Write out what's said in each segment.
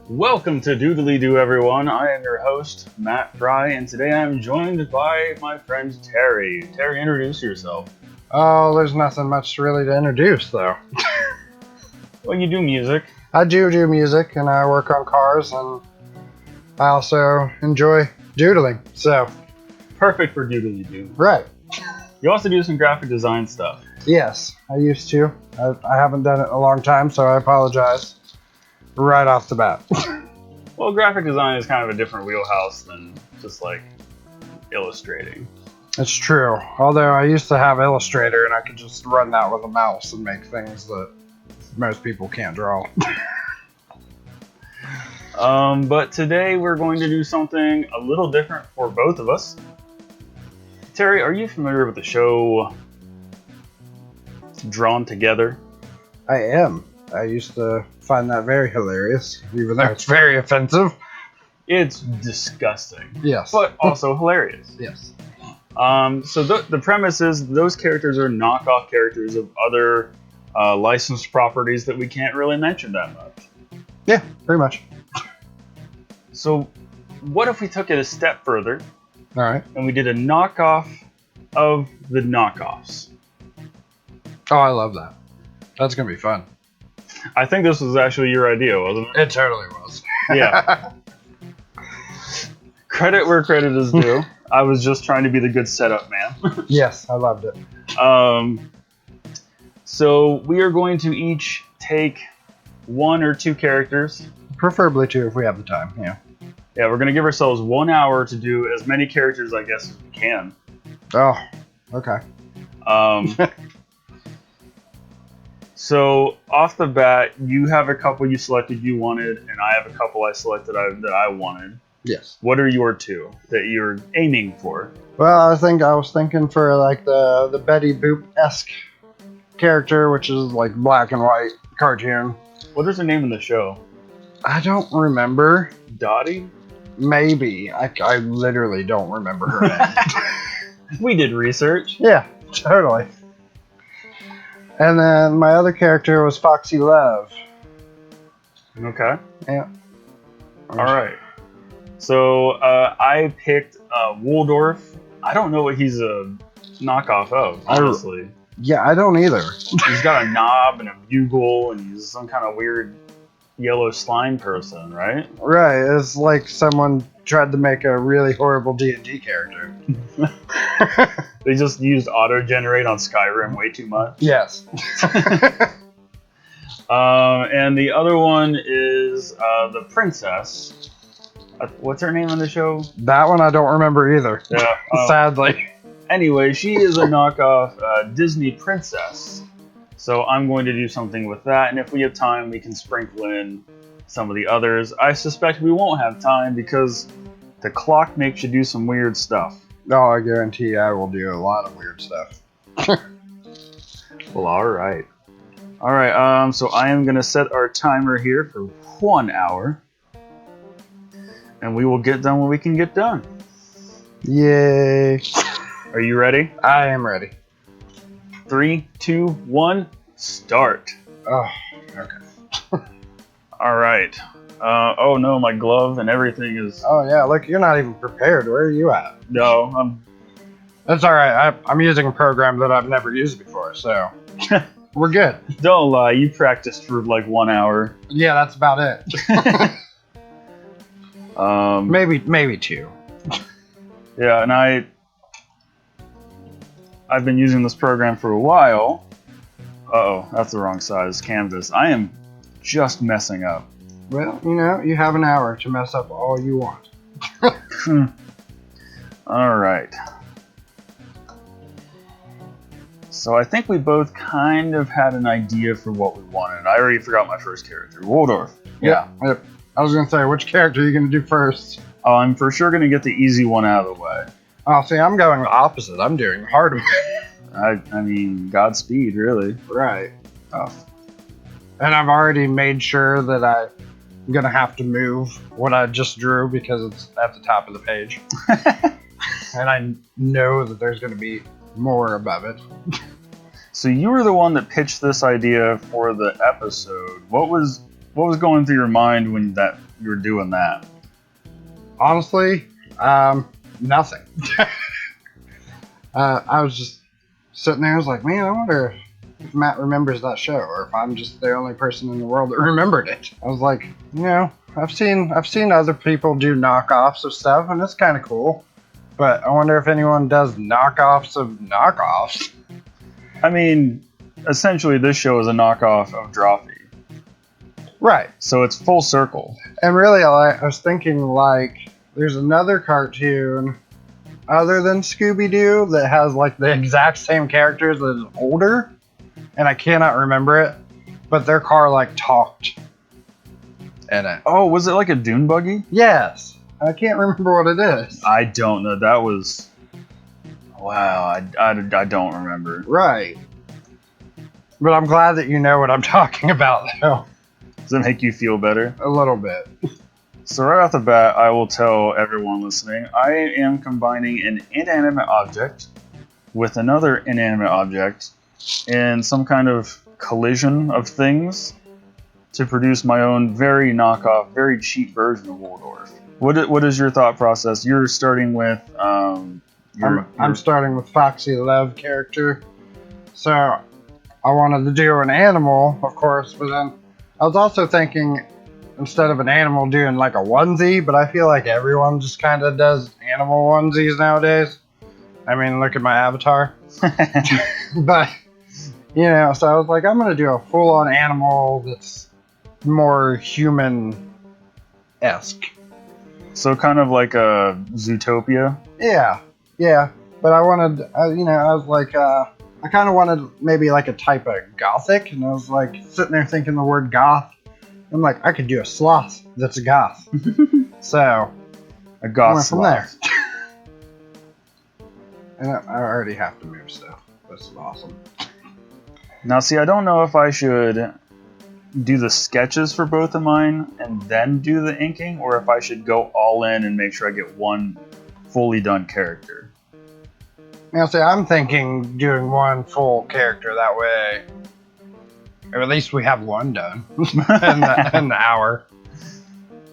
Welcome to Doodly Doo, everyone. I am your host, Matt Fry, and today I'm joined by my friend Terry. Terry, introduce yourself. Oh, there's nothing much really to introduce, though. Well, you do music. I do music, and I work on cars, and I also enjoy doodling, so... Perfect for Doodly Doo. Right. You also do some graphic design stuff. Yes, I used to. I haven't done it in a long time, so I apologize right off the bat. Well, graphic design is kind of a different wheelhouse than just like illustrating. It's true. Although I used to have Illustrator, and I could just run that with a mouse and make things that most people can't draw. But today we're going to do something a little different for both of us. Terry, are you familiar with the show Drawn Together? I am. I used to find that very hilarious, even though it's very offensive. It's disgusting. Yes. But also hilarious. Yes. So the premise is those characters are knockoff characters of other licensed properties that we can't really mention that much. Yeah, pretty much. So what if we took it a step further All right. and we did a knockoff of the knockoffs? Oh, I love that. That's going to be fun. I think this was actually your idea, wasn't it? It totally was. Yeah. Credit where credit is due. I was just trying to be the good setup man. Yes, I loved it. So we are going to each take one or two characters. Preferably two if we have the time, yeah. Yeah, we're going to give ourselves 1 hour to do as many characters, I guess, as we can. Oh, okay. So off the bat, you have a couple you selected you wanted, and I have a couple I selected that I wanted. Yes. What are your two that you're aiming for? Well, I was thinking for like the Betty Boop-esque character, which is like black and white cartoon. What is her name in the show? I don't remember. Dottie? Maybe. I literally don't remember her name. We did research. Yeah, totally. And then my other character was Foxy Love. Okay. Yeah. All right. So I picked Waldorf. I don't know what he's a knockoff of, honestly. Yeah, I don't either. He's got a knob and a bugle, and he's some kind of weird yellow slime person, right? Right. It's like someone tried to make a really horrible D&D character. They just used auto-generate on Skyrim way too much. Yes. And the other one is the princess. What's her name on the show? That one I don't remember either. Yeah. Sadly. Anyway, she is a knockoff Disney princess. So I'm going to do something with that, and if we have time, we can sprinkle in some of the others. I suspect we won't have time because the clock makes you do some weird stuff. Oh, I guarantee I will do a lot of weird stuff. Well, all right. All right, so I am going to set our timer here for 1 hour, and we will get done when we can get done. Yay. Are you ready? I am ready. 3, 2, 1, start. Oh, okay. All right. Oh no, my glove and everything is... Oh, yeah, look, you're not even prepared. Where are you at? No, That's all right. I'm using a program that I've never used before, so we're good. Don't lie, you practiced for like 1 hour. Yeah, that's about it. Maybe two. Yeah, and I've been using this program for a while. Uh-oh, that's the wrong size canvas. I am just messing up. Well, you have an hour to mess up all you want. All right. So I think we both kind of had an idea for what we wanted. I already forgot my first character, Waldorf. Yeah. Yep. I was going to say, which character are you going to do first? I'm for sure going to get the easy one out of the way. Oh, see, I'm going the opposite. I'm doing the hard one. I mean, Godspeed, really. Right. Oh. And I've already made sure that I'm going to have to move what I just drew because it's at the top of the page. And I know that there's going to be more above it. So you were the one that pitched this idea for the episode. What was What was going through your mind when you were doing that? Honestly, nothing. I was just sitting there. I was like, man, I wonder if Matt remembers that show, or if I'm just the only person in the world that remembered it. I was like, I've seen other people do knockoffs of stuff, and it's kind of cool. But I wonder if anyone does knockoffs of knockoffs. I mean, essentially, this show is a knockoff of Drawfee. Right. So it's full circle. And really, I was thinking, like, there's another cartoon other than Scooby-Doo that has, like, the exact same characters that is older, and I cannot remember it, but their car, like, talked in it. Oh, was it like a dune buggy? Yes. I can't remember what it is. I don't know. That was... Wow, I don't remember. Right. But I'm glad that you know what I'm talking about, though. Does it make you feel better? A little bit. So right off the bat, I will tell everyone listening, I am combining an inanimate object with another inanimate object in some kind of collision of things to produce my own very knockoff, very cheap version of Waldorf. What is your thought process? You're starting with... I'm starting with Foxy the Love character. So I wanted to do an animal, of course, but then I was also thinking, instead of an animal, doing like a onesie, but I feel like everyone just kind of does animal onesies nowadays. I mean, look at my avatar. But, so I was like, I'm going to do a full-on animal that's more human-esque. So kind of like a Zootopia? Yeah. But I wanted, I was like, I kind of wanted maybe like a type of gothic, and I was like sitting there thinking the word goth. I'm like, I could do a sloth that's a goth. So a goth went from sloth. there. And I already have to move stuff. This is awesome. Now, see, I don't know if I should do the sketches for both of mine and then do the inking, or if I should go all in and make sure I get one fully done character. Now, see, I'm thinking doing one full character that way. Or at least we have one done in the hour.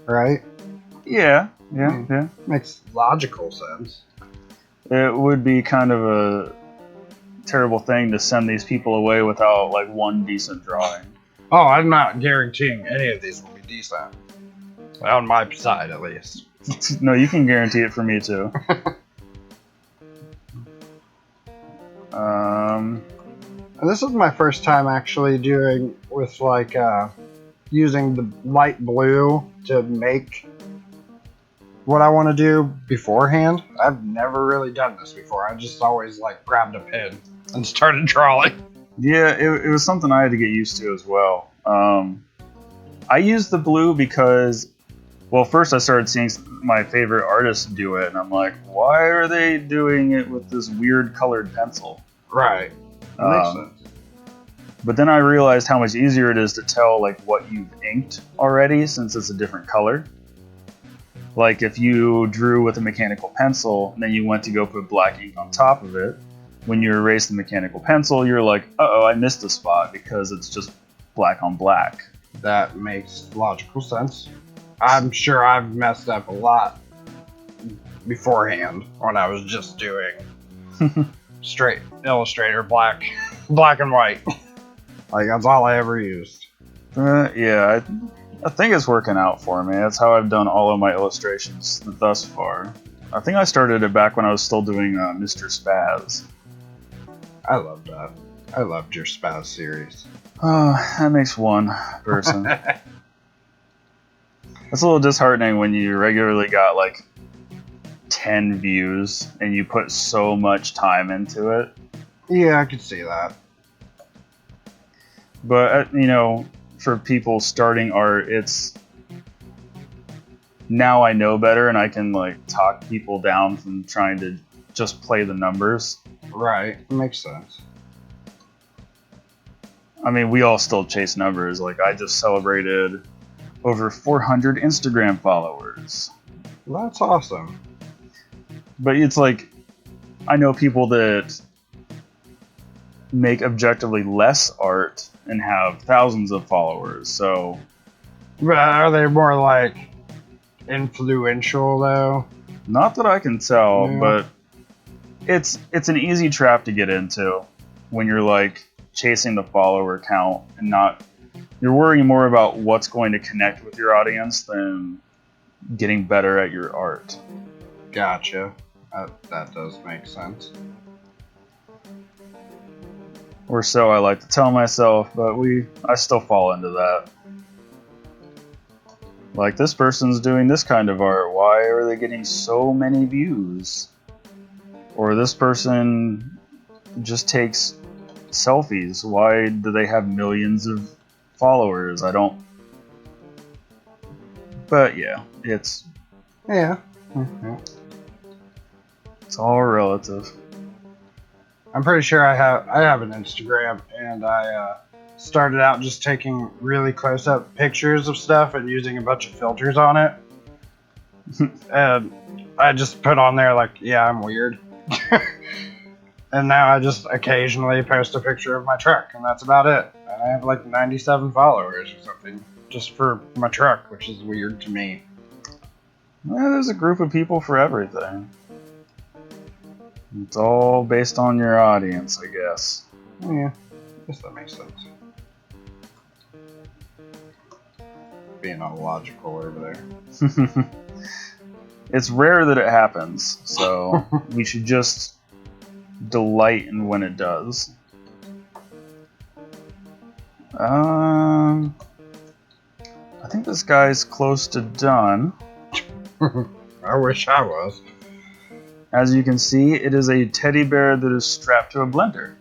Right? Yeah. Makes logical sense. It would be kind of a terrible thing to send these people away without, like, one decent drawing. Oh, I'm not guaranteeing any of these will be decent. On my side, at least. No, you can guarantee it for me, too. This is my first time actually doing with like using the light blue to make what I want to do beforehand. I've never really done this before. I just always like grabbed a pen and started drawing. Yeah, it was something I had to get used to as well. I used the blue because, well, first I started seeing my favorite artists do it, and I'm like, why are they doing it with this weird colored pencil? Right. That makes sense. But then I realized how much easier it is to tell like what you've inked already, since it's a different color. Like if you drew with a mechanical pencil and then you went to go put black ink on top of it, when you erase the mechanical pencil, you're like, uh-oh, I missed a spot because it's just black on black. That makes logical sense. I'm sure I've messed up a lot beforehand when I was just doing straight Illustrator black and white. Like that's all I ever used. Yeah, I think it's working out for me. That's how I've done all of my illustrations thus far. I think I started it back when I was still doing Mr. Spaz. I love that. I loved your Spaz series. Oh, that makes one person. That's a little disheartening when you regularly got like 10 views and you put so much time into it. Yeah, I could see that. But, for people starting art, it's... Now I know better and I can, like, talk people down from trying to just play the numbers. Right. Makes sense. I mean, we all still chase numbers. Like, I just celebrated over 400 Instagram followers. Well, that's awesome. But it's like, I know people that make objectively less art and have thousands of followers. So But are they more like influential though? Not that I can tell, Yeah. but it's an easy trap to get into when you're like chasing the follower count and not you're worrying more about what's going to connect with your audience than getting better at your art. Gotcha. That does make sense. Or so I like to tell myself, but I still fall into that. Like, this person's doing this kind of art, why are they getting so many views? Or this person just takes selfies, why do they have millions of followers? I don't. But yeah, it's Yeah. Mhm. it's all relative. I'm pretty sure I have an Instagram, and I started out just taking really close up pictures of stuff and using a bunch of filters on it. And I just put on there like, yeah, I'm weird. And now I just occasionally post a picture of my truck, and that's about it. And I have like 97 followers or something just for my truck, which is weird to me. Yeah, there's a group of people for everything. It's all based on your audience, I guess. Yeah, I guess that makes sense. Being all logical over there. It's rare that it happens, so we should just delight in when it does. I think this guy's close to done. I wish I was. As you can see, it is a teddy bear that is strapped to a blender.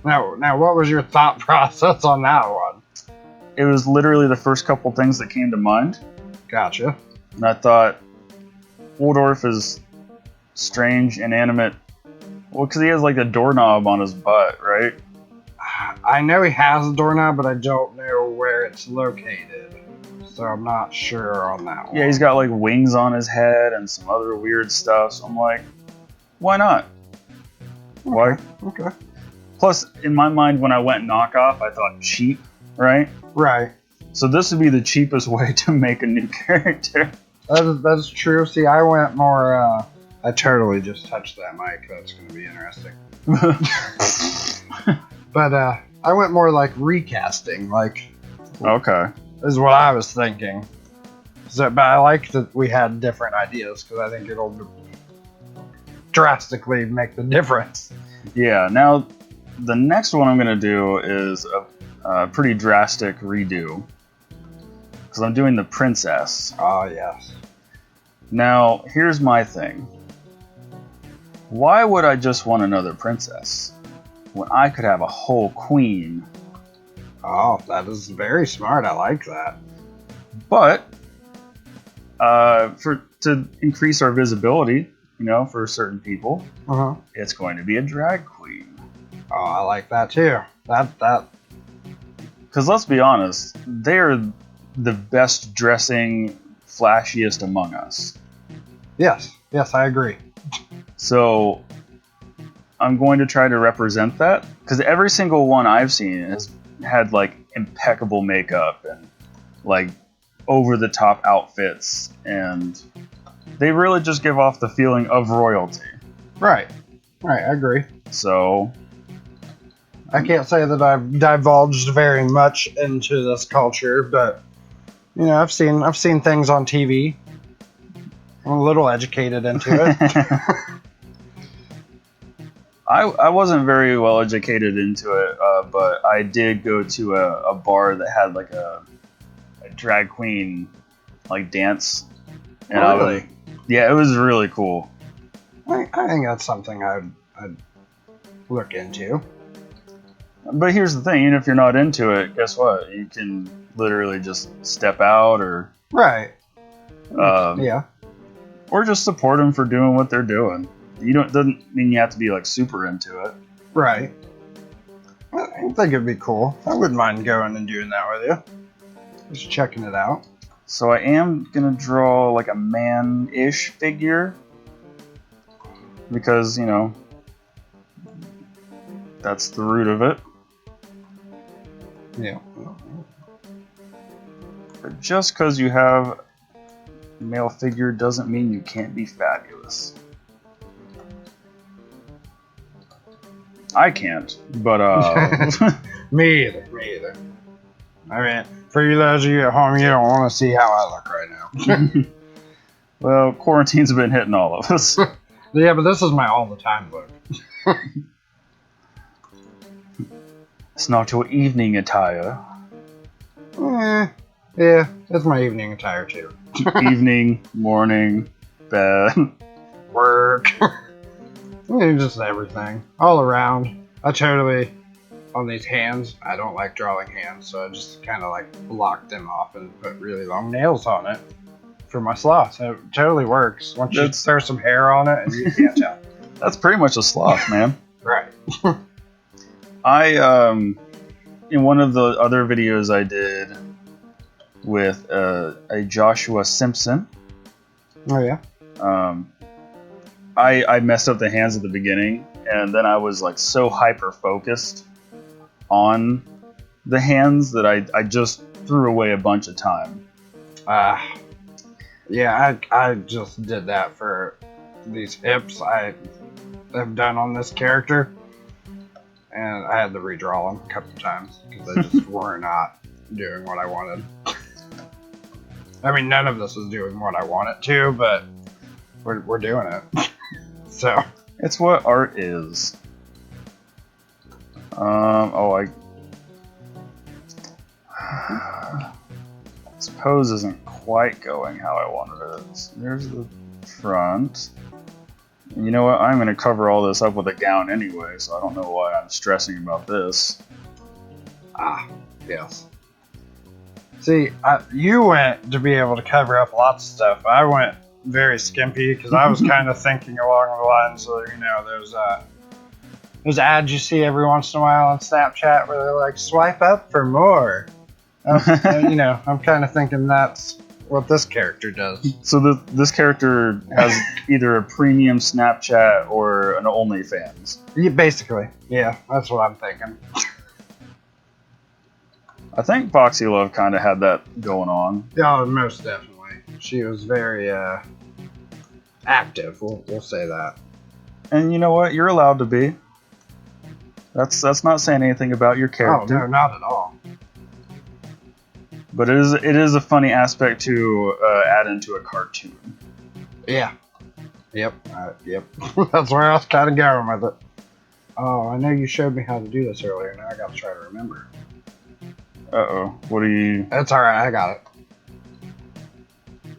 Now, what was your thought process on that one? It was literally the first couple things that came to mind. Gotcha. And I thought, Waldorf is strange, inanimate. Well, because he has like a doorknob on his butt, right? I know he has a doorknob, but I don't know where it's located. So I'm not sure on that one. Yeah, he's got like wings on his head and some other weird stuff. So I'm like, why not? Why? Okay. Plus, in my mind, when I went knockoff, I thought cheap, right? Right. So this would be the cheapest way to make a new character. That's true. See, I went more. I totally just touched that mic. That's going to be interesting. But I went more like recasting. Like, Okay. is what I was thinking. So, but I like that we had different ideas because I think it'll drastically make the difference. Yeah, now the next one I'm going to do is a pretty drastic redo. Because I'm doing the princess. Oh, yes. Now, here's my thing. Why would I just want another princess when I could have a whole queen? Oh, that is very smart. I like that. But to increase our visibility, for certain people, Uh-huh. it's going to be a drag queen. Oh, I like that too. That. Because let's be honest, they're the best dressing, flashiest among us. Yes, I agree. So I'm going to try to represent that because every single one I've seen has had like impeccable makeup and like over the top outfits, and they really just give off the feeling of royalty. Right, I agree. So I can't say that I've divulged very much into this culture, but I've seen things on TV. I'm a little educated into it. I wasn't very well educated into it, but I did go to a bar that had like a drag queen like dance. And Really? Yeah, it was really cool. I think that's something I'd look into. But here's the thing, even if you're not into it, guess what? You can literally just step out or Right. Um, Yeah. or just support them for doing what they're doing. Doesn't mean you have to be like super into it. Right. I think it'd be cool. I wouldn't mind going and doing that with you. Just checking it out. So I am gonna draw like a man-ish figure because that's the root of it. Yeah. But just because you have a male figure doesn't mean you can't be fabulous. I can't, but Me either. Me either. I mean, for you those of you at home, you don't want to see how I look right now. well, quarantine's been hitting all of us. Yeah, but this is my all the time look. It's not your evening attire. Yeah, it's my evening attire too. Evening, morning, bed. Work. I mean, just everything. All around. I totally, on these hands, I don't like drawing hands, so I just kind of like block them off and put really long nails on it for my sloths. It totally works. Once you throw some hair on it, and you can't tell. That's pretty much a sloth, man. Right. In one of the other videos I did with a Joshua Simpson. Oh yeah. I messed up the hands at the beginning, and then I was like so hyper focused on the hands that I just threw away a bunch of time. Yeah, I just did that for these hips I have done on this character, and I had to redraw them a couple times because they just were not doing what I wanted. I mean, none of this is doing what I want it to, but we're doing it. So it's what art is. I suppose isn't quite going how I wanted it. There's the front. You know what? I'm going to cover all this up with a gown anyway, so I don't know why I'm stressing about this. Yes. See, you went to be able to cover up lots of stuff. I went very skimpy because I was kind of thinking along the lines of, you know, those ads you see every once in a while on Snapchat where they're like, swipe up for more. You know, I'm kind of thinking that's what this character does. So this character has either a premium Snapchat or an OnlyFans. Yeah, basically. Yeah, that's what I'm thinking. I think Boxy Love kind of had that going on. Yeah, most definitely. She was very active. We'll say that. And you know what? You're allowed to be. That's not saying anything about your character. Oh no, not at all. But it is a funny aspect to add into a cartoon. Yeah. Yep. Yep. That's where I was kind of going with it. Oh, I know you showed me how to do this earlier. Now I got to try to remember. Uh-oh. What do you... That's all right. I got it.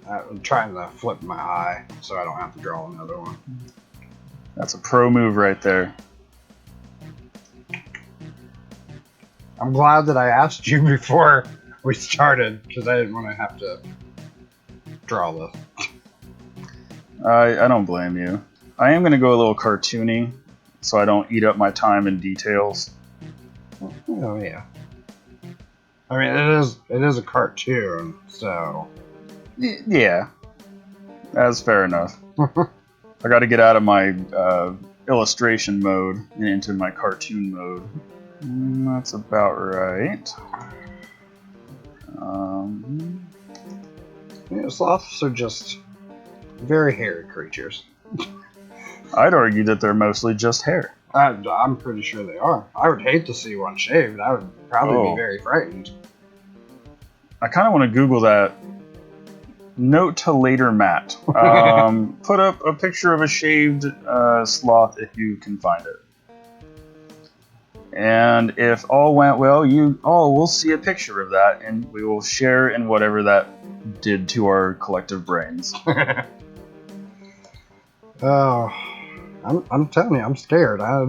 I'm trying to flip my eye so I don't have to draw another one. That's a pro move right there. I'm glad that I asked you before we started because I didn't want to have to draw this. I don't blame you. I am going to go a little cartoony so I don't eat up my time in details. Oh yeah. I mean, it is a cartoon, so yeah, that's fair enough. I got to get out of my illustration mode and into my cartoon mode. That's about right. Yeah, sloths are just very hairy creatures. I'd argue that they're mostly just hair. I'm pretty sure they are. I would hate to see one shaved. I would probably be very frightened. I kind of want to Google that. Note to later Matt. Put up a picture of a shaved sloth if you can find it. And if all went well, you all will see a picture of that, and we will share in whatever that did to our collective brains. Oh, I'm telling you, I'm scared. I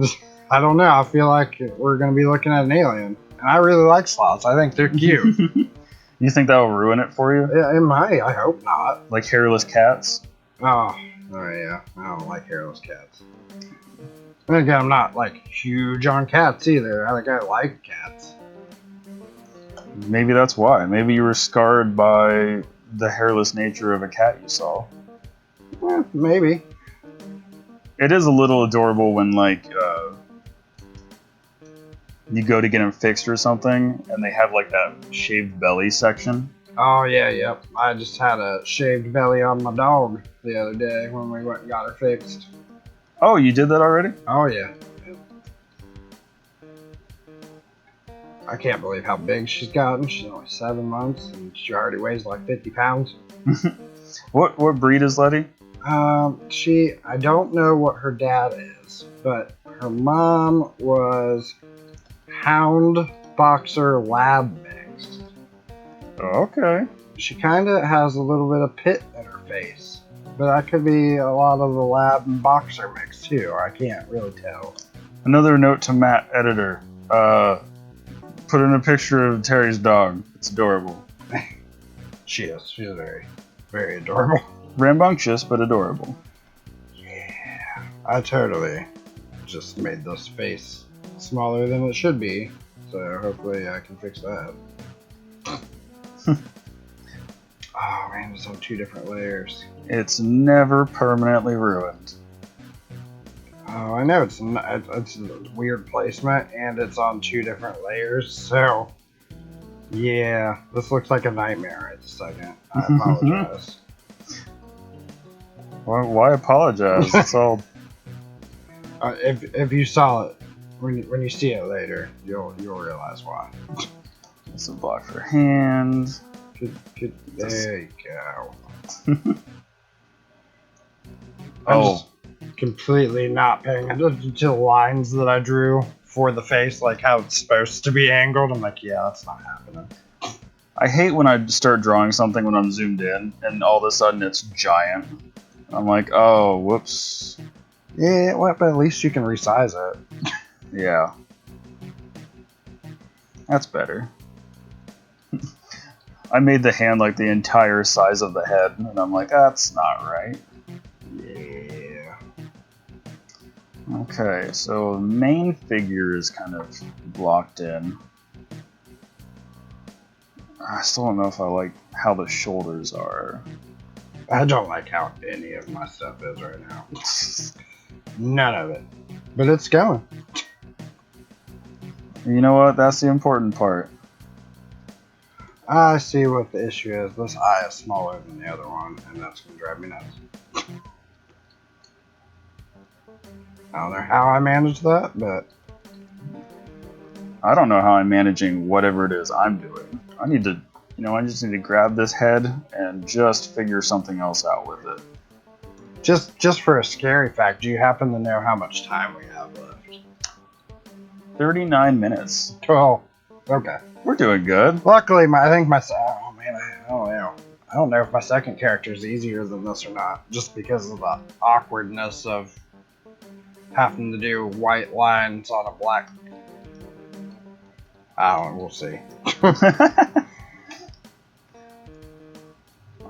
don't know. I feel like we're going to be looking at an alien. And I really like sloths. I think they're cute. You think that will ruin it for you? Yeah, it might. I hope not. Like hairless cats? Oh yeah. I don't like hairless cats. And again, I'm not like huge on cats either. I like cats. Maybe that's why. Maybe you were scarred by the hairless nature of a cat you saw. Maybe. It is a little adorable when like you go to get them fixed or something, and they have like that shaved belly section. Oh yeah, yep. I just had a shaved belly on my dog the other day when we went and got her fixed. Oh, you did that already? Oh yeah. I can't believe how big she's gotten. She's only 7 months and she already weighs like 50 pounds. What breed is Letty? I don't know what her dad is, but her mom was Hound Boxer Lab mixed. Okay. She kind of has a little bit of pit in her face, but that could be a lot of the Lab and Boxer mix too. I can't really tell. Another note to Matt, editor. Put in a picture of Terry's dog. It's adorable. She is. She's very, very adorable. Rambunctious, but adorable. Yeah. I totally just made this face smaller than it should be, so hopefully I can fix that. Oh man, it's on 2 different layers. It's never permanently ruined. Oh, I know it's a weird placement, and it's on 2 different layers, so yeah, this looks like a nightmare right this second. I apologize. Why apologize? It's all. If you saw it, when you see it later, you'll realize why. It's a block for hand. There you go. I'm just completely not paying attention to the lines that I drew for the face, like how it's supposed to be angled. I'm like, yeah, that's not happening. I hate when I start drawing something when I'm zoomed in, and all of a sudden it's giant. I'm like, oh, whoops. Yeah, well, but at least you can resize it. Yeah. That's better. I made the hand like the entire size of the head, and I'm like, that's not right. Yeah. Okay, so the main figure is kind of blocked in. I still don't know if I like how the shoulders are. I don't like how any of my stuff is right now. None of it. But it's going. You know what? That's the important part. I see what the issue is. This eye is smaller than the other one, and that's going to drive me nuts. I don't know how I managed that, but I don't know how I'm managing whatever it is I'm doing. I need to, I just need to grab this head and just figure something else out with it. just for a scary fact, do you happen to know how much time we have left? 39 minutes. Oh, okay. We're doing good. Luckily, I don't know. I don't know if my second character is easier than this or not, just because of the awkwardness of having to do white lines on a black. I don't know. We'll see.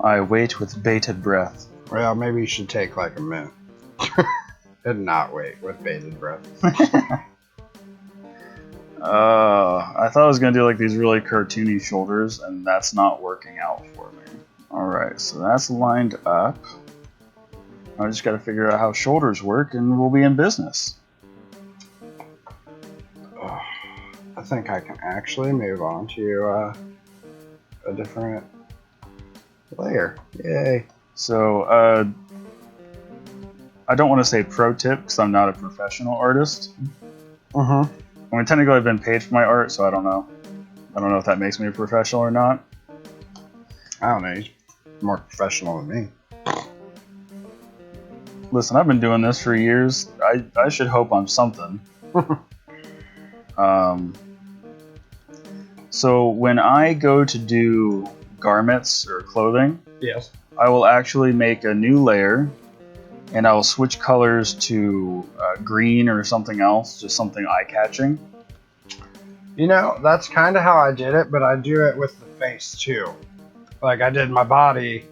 I wait with bated breath. Well, maybe you should take like a minute and not wait with bated breath. I thought I was going to do like these really cartoony shoulders, and that's not working out for me. Alright, so that's lined up. I just got to figure out how shoulders work, and we'll be in business. I think I can actually move on to a different layer. Yay. So, I don't want to say pro tip, because I'm not a professional artist. Mm-hmm. I mean, technically I've been paid for my art, so I don't know. I don't know if that makes me a professional or not. I don't know. He's more professional than me. Listen, I've been doing this for years. I should hope I'm something. So when I go to do garments or clothing, Yes. I will actually make a new layer, and I will switch colors to green or something else, just something eye-catching. You know, that's kind of how I did it, but I do it with the face too. Like I did my body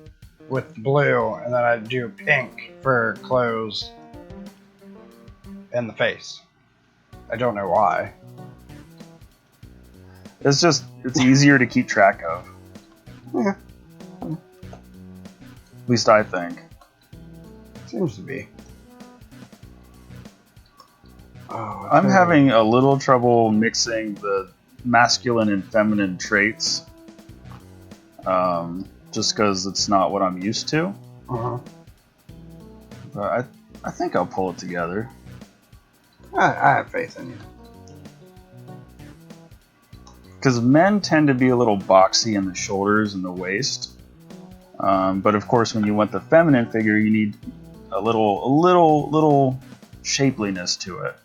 with blue, and then I do pink for clothes and the face. I don't know why. It's easier to keep track of. Yeah, At least I think. seems to be. Oh, I'm having a little trouble mixing the masculine and feminine traits. just because it's not what I'm used to. Uh-huh. But I think I'll pull it together. I have faith in you. Because men tend to be a little boxy in the shoulders and the waist. But of course, when you want the feminine figure, you need a little shapeliness to it.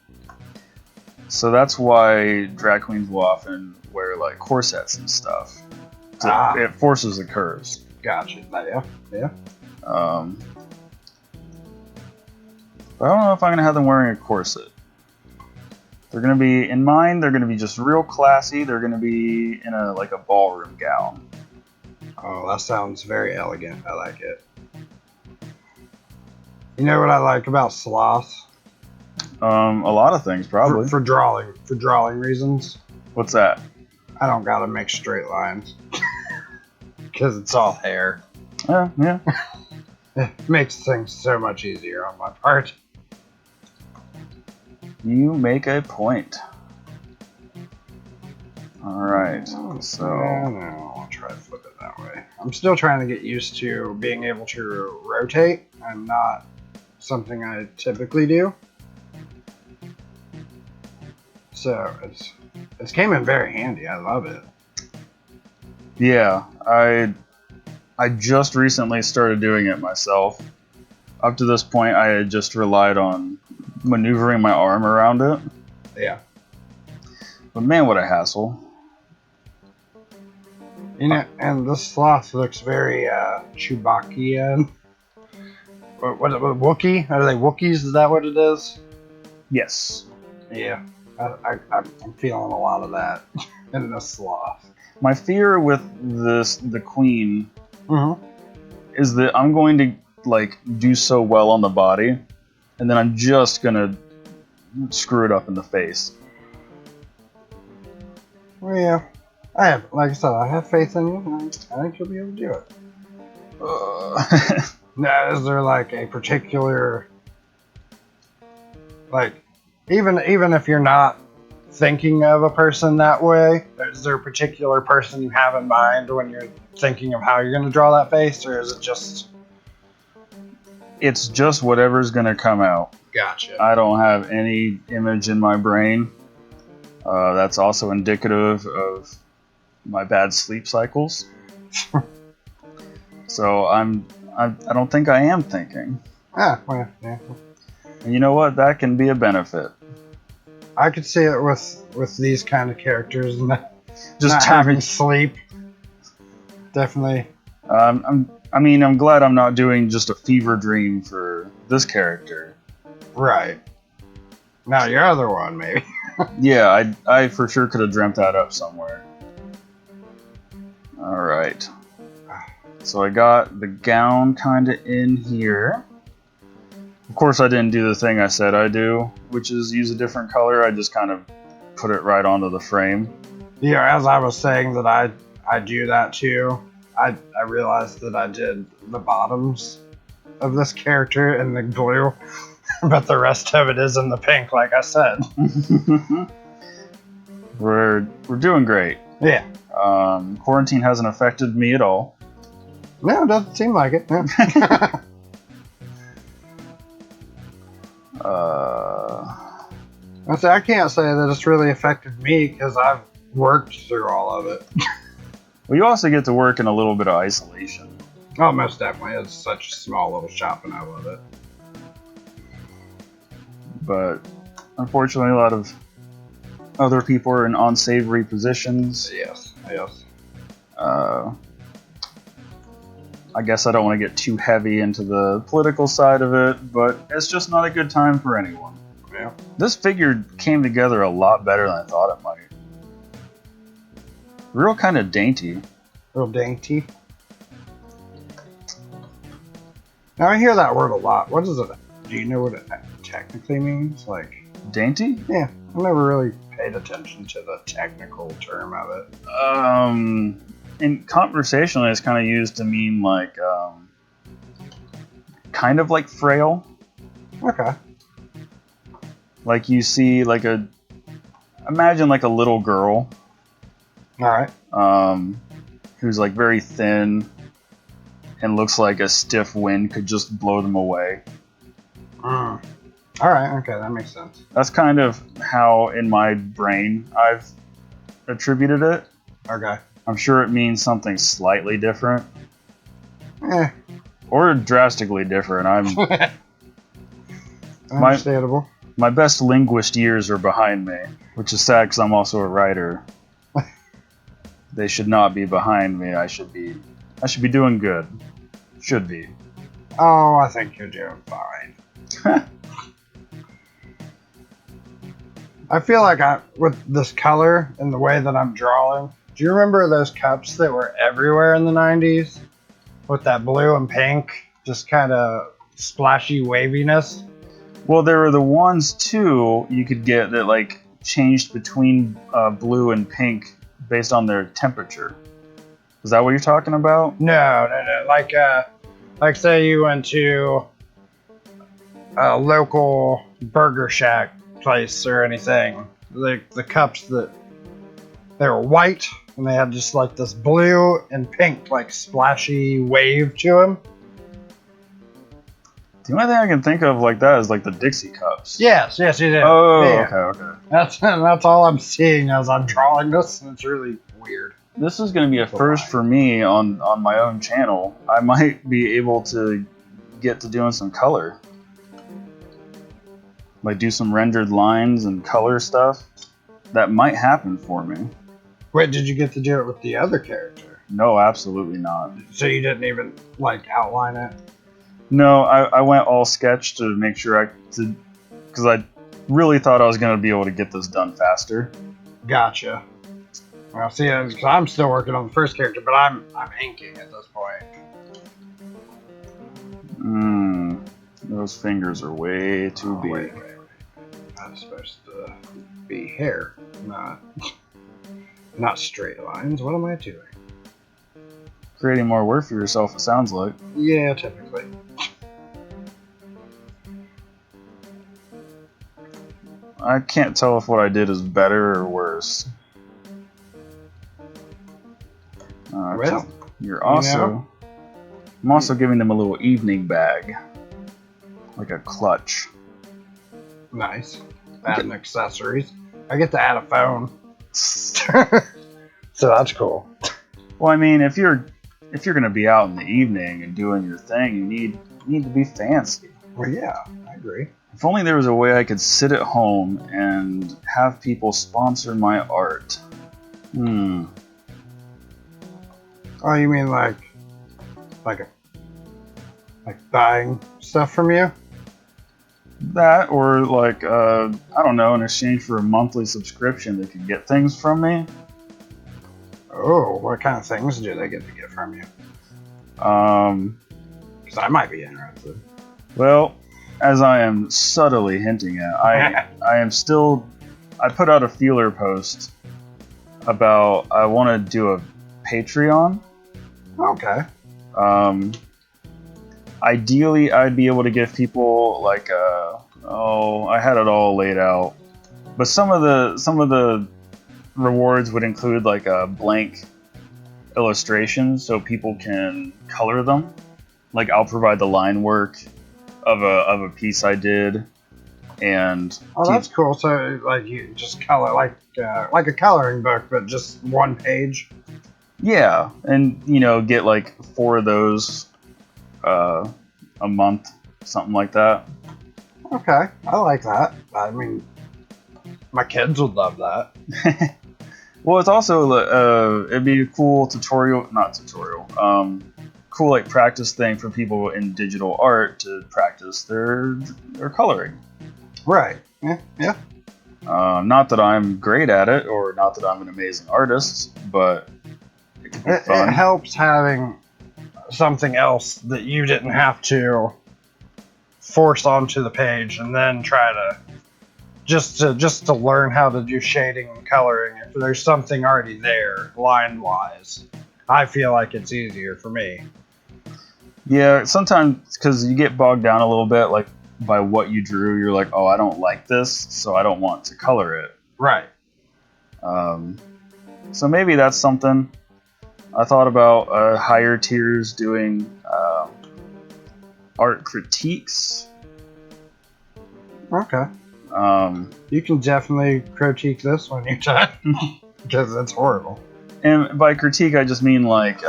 So that's why drag queens will often wear like corsets and stuff. It forces the curves. Gotcha. Yeah. But I don't know if I'm gonna have them wearing a corset. They're gonna be in mine. They're gonna be just real classy. They're gonna be in a ballroom gown. Oh, that sounds very elegant. I like it. You know what I like about sloth? A lot of things probably. For drawing reasons. What's that? I don't gotta make straight lines because it's all hair. Yeah. It makes things so much easier on my part. You make a point. Alright, so... No, I'll try to flip it that way. I'm still trying to get used to being able to rotate, and not something I typically do. So, it's came in very handy. I love it. Yeah, I just recently started doing it myself. Up to this point, I had just relied on maneuvering my arm around it. Yeah. But man, what a hassle. You know, and this sloth looks very Chewbacca-ian. What Wookiee? Are they Wookiees? Is that what it is? Yes. Yeah. I'm feeling a lot of that in this sloth. My fear with the queen Mm-hmm. is that I'm going to do so well on the body, and then I'm just gonna screw it up in the face. Well, yeah. Like I said, I have faith in you, and I think you'll be able to do it. Now, is there like a particular, even if you're not thinking of a person that way, is there a particular person you have in mind when you're thinking of how you're going to draw that face, or is it just... It's just whatever's going to come out. Gotcha. I don't have any image in my brain. That's also indicative of my bad sleep cycles. So I don't think I am thinking. Well, yeah. And you know what? That can be a benefit. I could see it with these kind of characters, not Just having sleep. Definitely. I'm glad I'm not doing just a fever dream for this character. Right. Now your other one, maybe. Yeah, I for sure could have dreamt that up somewhere. Alright. So I got the gown kind of in here. Of course I didn't do the thing I said I'd do, which is use a different color. I just kind of put it right onto the frame. Yeah, as I was saying that I do that too. I realized that I did the bottoms of this character in the blue, but the rest of it is in the pink, like I said. We're doing great. Yeah. Quarantine hasn't affected me at all. No, it doesn't seem like it. No. I can't say that it's really affected me because I've worked through all of it. Well, you also get to work in a little bit of isolation. Oh, most definitely. It's such a small little shop and I love it. But unfortunately, a lot of other people are in unsavory positions. Yes. I guess I don't want to get too heavy into the political side of it, but it's just not a good time for anyone. Yeah. This figure came together a lot better than I thought it might. Real kind of dainty. Real dainty. Now I hear that word a lot. What is it? Do you know what it technically means? Like dainty? Yeah, I never really paid attention to the technical term of it. And conversationally, it's kind of used to mean like, kind of like frail. Okay. Like you see, imagine like a little girl. All right. who's like very thin and looks like a stiff wind could just blow them away. All right, okay, that makes sense. That's kind of how in my brain I've attributed it. Okay. I'm sure it means something slightly different. Or drastically different. Understandable. My best linguist years are behind me, which is sad because I'm also a writer. They should not be behind me. I should be doing good. Should be. Oh, I think you're doing fine. I feel like with this color and the way that I'm drawing, do you remember those cups that were everywhere in the 90s? With that blue and pink, just kind of splashy waviness? Well, there were the ones too you could get that like changed between blue and pink based on their temperature. Is that what you're talking about? No. Like say you went to a local Burger Shack place or anything. The cups they were white and they had just like this blue and pink like splashy wave to them. The only thing I can think of like that is like the Dixie cups. Yes, you did. Oh, yeah. okay. That's all I'm seeing as I'm drawing this, and it's really weird. This is going to be a first for me on my own channel. I might be able to get to doing some color. Like do some rendered lines and color stuff. That might happen for me. Wait, did you get to do it with the other character? No, absolutely not. So you didn't even like outline it? No, I went all sketch to make sure because I really thought I was going to be able to get this done faster. Gotcha. Well, see, because I'm still working on the first character, but I'm inking at this point. Those fingers are way too big. Wait. That's supposed to be hair, not straight lines. What am I doing? Creating more work for yourself, it sounds like. Yeah, typically. I can't tell if what I did is better or worse. Well, you're also. I'm also giving them a little evening bag, like a clutch. Nice. Adding accessories. I get to add a phone, so that's cool. Well, I mean, if you're gonna be out in the evening and doing your thing, you need to be fancy. Well, yeah, I agree. If only there was a way I could sit at home and have people sponsor my art. Oh, you mean like buying stuff from you? That, or like, I don't know, in exchange for a monthly subscription, they could get things from me. Oh, what kind of things do they get from you? Because I might be interested. Well, as I am subtly hinting at, I put out a feeler post about I want to do a Patreon. Okay. Ideally, I'd be able to give people like I had it all laid out, but some of the rewards would include like a blank illustration so people can color them. Like I'll provide the line work of a piece I did, and that's cool. So like you just color like a coloring book, but just one page. Yeah, and get like 4 of those a month, something like that. Okay, I like that. I mean, my kids would love that. Well, it's also it'd be a cool cool like practice thing for people in digital art to practice their coloring. Right. Yeah. Not that I'm great at it, or not that I'm an amazing artist, but it could be fun. It helps having something else that you didn't have to force onto the page and then try to just to learn how to do shading and coloring. If there's something already there, line wise, I feel like it's easier for me. Yeah, sometimes because you get bogged down a little bit, like by what you drew, you're like, oh, I don't like this, so I don't want to color it. Right. So maybe that's something. I thought about higher tiers doing art critiques. Okay. Um, You can definitely critique this when you're done. Because it's horrible. and by critique, I just mean like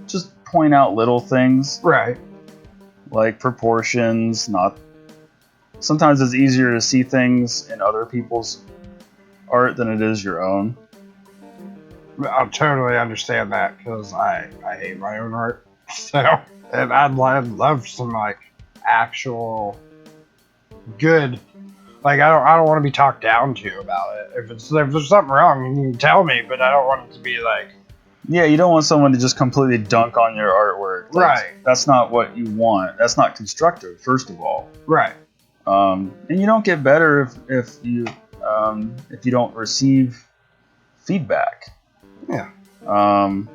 just point out little things Right. like proportions. Not sometimes it's easier to see things in other people's art than it is your own. I totally understand that because I hate my own art. So, and I'd love some like actual good. Like I don't want to be talked down to about it. If there's something wrong, you can tell me. But I don't want it to be like Yeah, you don't want someone to just completely dunk on your artwork. Right. That's not what you want. That's not constructive, first of all. right. And you don't get better if you don't receive feedback. Yeah. Um,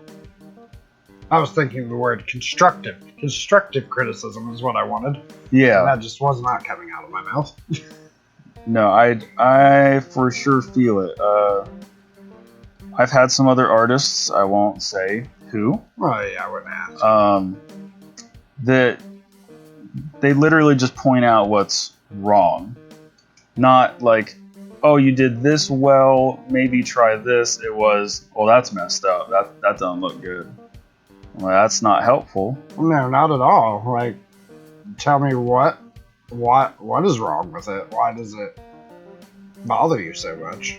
I was thinking the word constructive. Constructive criticism is what I wanted. And yeah. that just was not coming out of my mouth. No, I for sure feel it. I've had some other artists, I won't say who, Well, yeah, I wouldn't ask. that they literally just point out what's wrong. Not like, oh, you did this well, maybe try this. It was, well, that's messed up. That doesn't look good. Well, that's not helpful. No, not at all. Like, tell me what is wrong with it? Why does it bother you so much?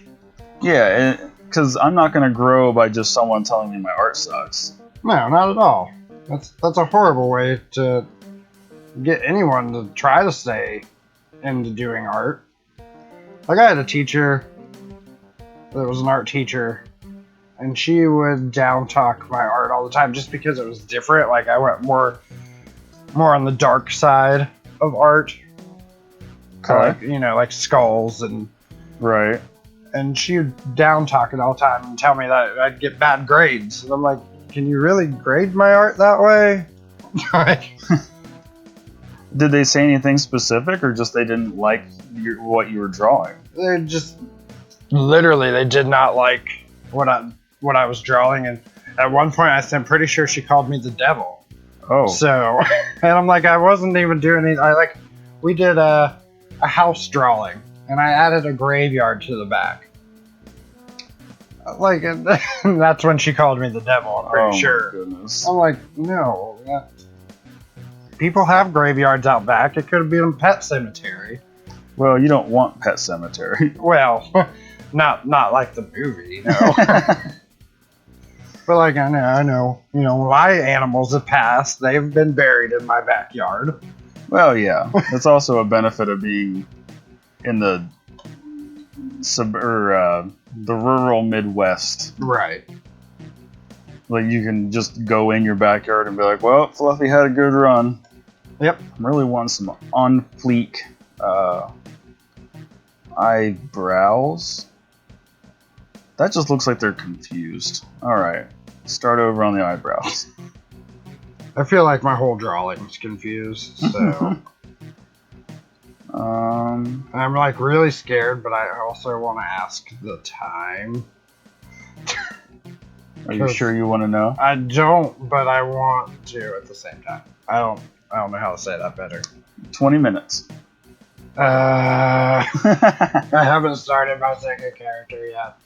Yeah, because I'm not going to grow by just someone telling me my art sucks. No, not at all. That's a horrible way to get anyone to try to stay into doing art. Like I had a teacher that was an art teacher, and she would down talk my art all the time just because it was different. Like I went more on the dark side of art. Okay. Like, like skulls Right. and she would down talk it all the time and tell me that I'd get bad grades. And I'm like, can you really grade my art that way? Like, Did they say anything specific, or just they didn't like what you were drawing? they just literally they did not like what I was drawing. And at one point, I'm pretty sure she called me the devil. Oh. So, and I'm like, I wasn't even doing anything. We did a house drawing, and I added a graveyard to the back. Like, and that's when she called me the devil. I'm pretty sure. My goodness. I'm like, no. People have graveyards out back. It could have been a pet cemetery. Well, you don't want Pet Cemetery. Well, not like the movie, But like I know, my animals have passed. They've been buried in my backyard. Well, yeah. That's also a benefit of being in the the rural Midwest. Right. Like, you can just go in your backyard and be like, well, Fluffy had a good run. Yep. I'm really wanting some on fleek eyebrows. That just looks like they're confused. Alright. Start over on the eyebrows. I feel like my whole drawing's confused, so I'm like really scared, but I also want to ask the time. Are you sure you want to know? I don't, but I want to at the same time. I don't know how to say that better. 20 minutes. I haven't started my second character yet.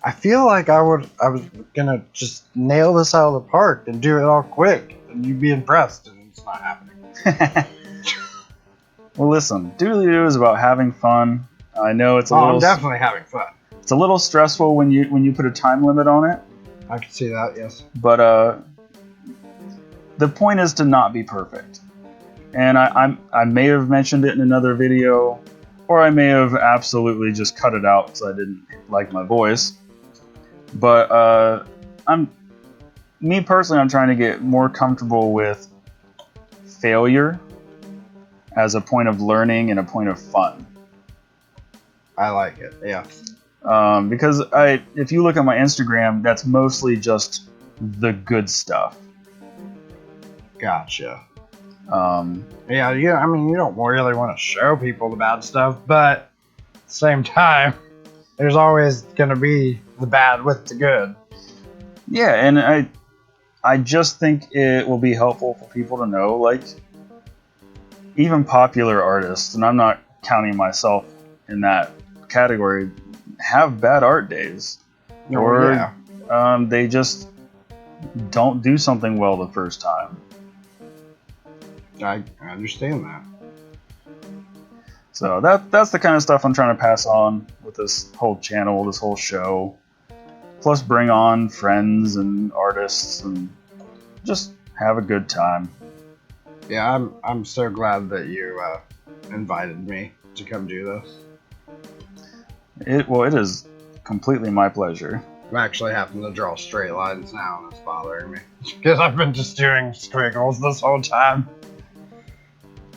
I feel like I was gonna just nail this out of the park and do it all quick, and you'd be impressed, and it's not happening. Well, listen, Doodly Doo is about having fun. I know it's a little. I'm definitely having fun. It's a little stressful when you put a time limit on it. I can see that, yes. But the point is to not be perfect. And I may have mentioned it in another video, or I may have absolutely just cut it out because I didn't like my voice. But me personally, I'm trying to get more comfortable with failure as a point of learning and a point of fun. I like it, yeah. Because if you look at my Instagram, that's mostly just the good stuff. Gotcha. Yeah, I mean, you don't really want to show people the bad stuff, but at the same time, There's always gonna be the bad with the good. Yeah, and I just think it will be helpful for people to know, like, even popular artists, and I'm not counting myself in that category, have bad art days. Or they just don't do something well the first time. I understand that. So that's the kind of stuff I'm trying to pass on with this whole channel, this whole show. Plus bring on friends and artists and just have a good time. Yeah, I'm so glad that you invited me to come do this. It is completely my pleasure. I'm actually having to draw straight lines now, and it's bothering me because I've been just doing squiggles this whole time.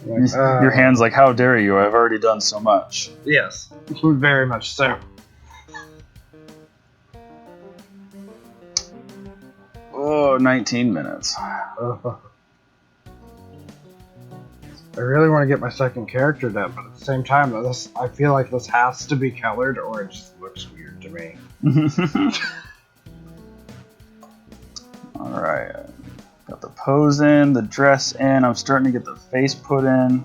Like, your hand's like, how dare you? I've already done so much. Yes, very much so. Oh, 19 minutes. I really want to get my second character done, but at the same time, I feel like this has to be colored, or it just looks weird to me. Alright. Got the pose in, the dress in. I'm starting to get the face put in.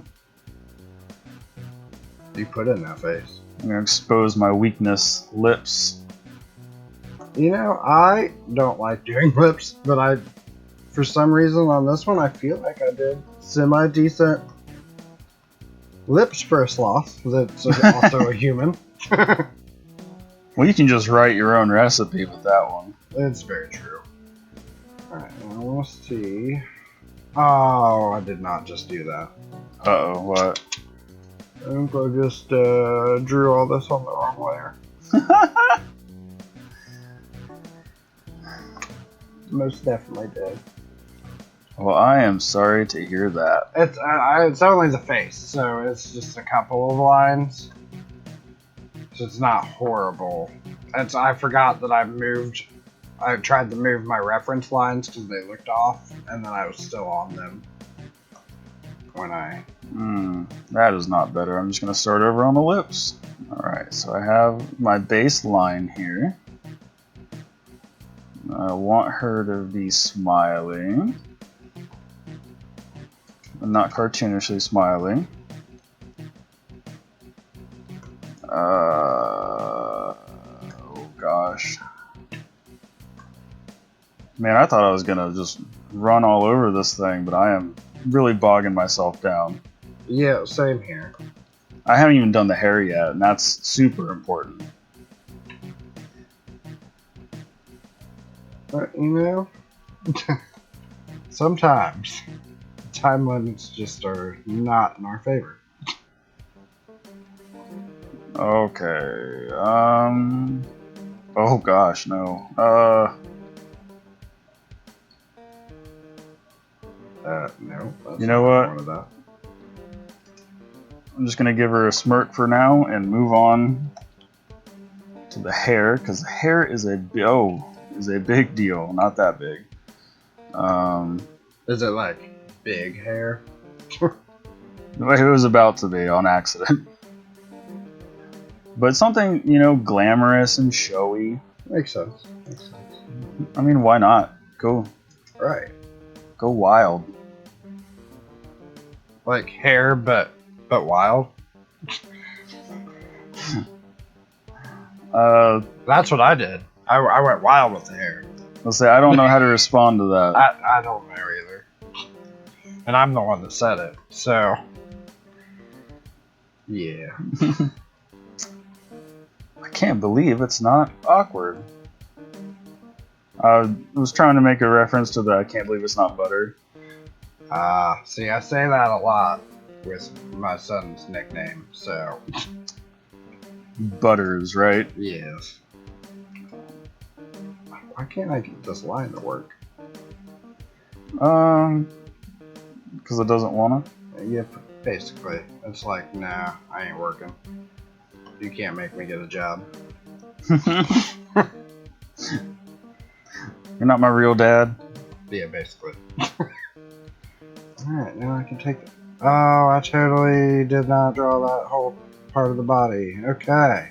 You put in that face. I'm going to expose my weakness, lips. You know, I don't like doing lips, but for some reason on this one, I feel like I did semi-decent lips for a sloth that's also a human. Well, you can just write your own recipe with that one. It's very true. Alright, now let's see. Oh, I did not just do that. Uh-oh, what? I think I just drew all this on the wrong layer. Most definitely did. Well, I am sorry to hear that. It's only the face, so it's just a couple of lines. So it's not horrible. I forgot that I tried to move my reference lines because they looked off, and then I was still on them when I... That is not better. I'm just going to start over on the lips. Alright, so I have my base line here. I want her to be smiling. Not cartoonishly smiling. Oh gosh. Man, I thought I was gonna just run all over this thing, but I am really bogging myself down. Yeah, same here. I haven't even done the hair yet, and that's super important. But, you know, sometimes time limits just are not in our favor. Okay, oh gosh, no. No. You know what? One of that. I'm just gonna give her a smirk for now and move on to the hair, because the hair is a big deal. Not that big. Is it like big hair? It was about to be on accident. But something, glamorous and showy. Makes sense. I mean, why not? Go wild. Like hair, but wild. That's what I did. I went wild with the hair. Let's say I don't know how to respond to that. I don't know either. And I'm the one that said it, so yeah. I can't believe it's not awkward. I was trying to make a reference to the I can't believe it's not butter. See, I say that a lot with my son's nickname, so. Butters, right? Yes. Why can't I get this line to work? Because it doesn't wanna? Yeah, basically. It's like, nah, I ain't working. You can't make me get a job. You're not my real dad? Yeah, basically. Alright, now I can take it. Oh, I totally did not draw that whole part of the body. Okay.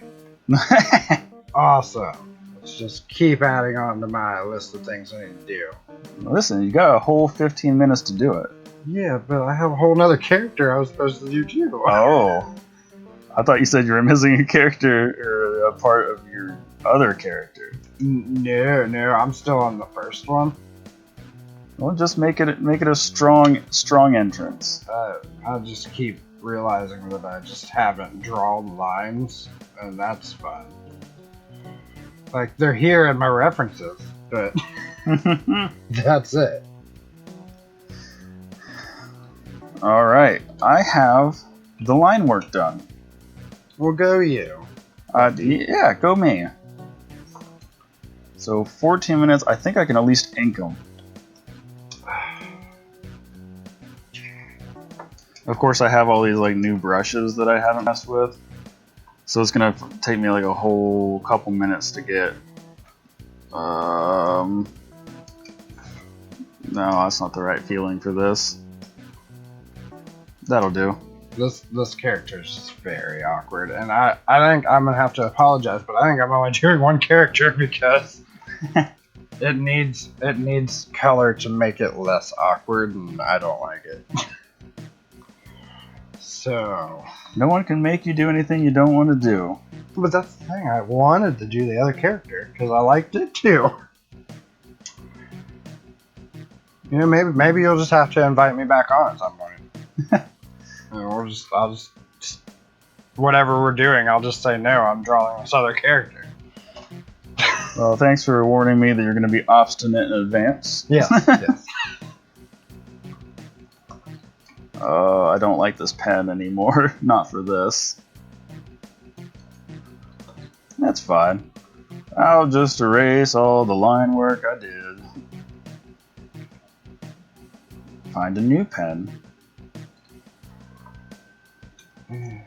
Awesome. Let's just keep adding on to my list of things I need to do. Listen, you got a whole 15 minutes to do it. Yeah, but I have a whole nother character I was supposed to do too. Oh. I thought you said you were missing a character or a part of your other character. No, I'm still on the first one. Well, just make it a strong entrance. I just keep realizing that I just haven't drawn lines, and that's fun. Like, they're here in my references, but that's it. All right, I have the line work done. Well, go you. Yeah, go me. So 14 minutes. I think I can at least ink them. Of course, I have all these like new brushes that I haven't messed with, so it's gonna take me like a whole couple minutes to get. No, that's not the right feeling for this. That'll do. This character is just very awkward, and I think I'm gonna have to apologize, but I think I'm only doing one character because it needs color to make it less awkward, and I don't like it. So no one can make you do anything you don't want to do. But that's the thing. I wanted to do the other character because I liked it too. You know, maybe you'll just have to invite me back on at some point. I'll just whatever we're doing, I'll just say no. I'm drawing this other character. Well, thanks for warning me that you're going to be obstinate in advance. Yes. Yes. I don't like this pen anymore. Not for this. That's fine. I'll just erase all the line work I did. Find a new pen. You